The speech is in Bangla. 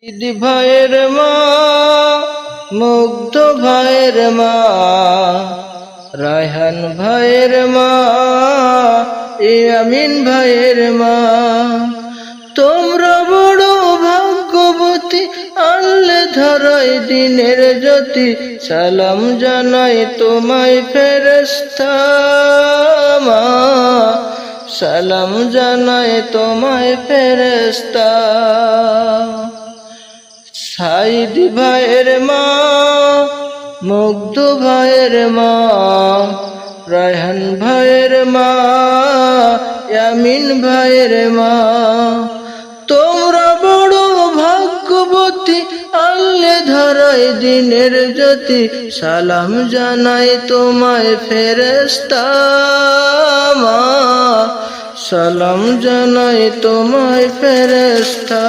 দিদি ভাইয়ের মা, মুগ্ধ ভাইয়ের মা, রায়হান ভাইয়ের মা, ইয়ামিন ভাইয়ের মা, তোমরা বড় ভাগ্যবতী, আনলে ধরাই দিনের জ্যোতি। সালাম জানাই তোমায় ফেরেশতা মা, সালাম জানাই তোমায় ফেরেশতা। সাইদ ভাইয়ের মা, মুগ্ধ ভাইয়ের মা, রায়হান ভাইয়ের মা, ইয়ামিন ভাইয়ের মা, তোমরা বড় ভাগ্যবতী, আনলে ধরাই দিনের জ্যোতি। সালাম জানাই তোমায় ফেরেশতা মা, সালাম জানাই তোমায় ফেরেশতা।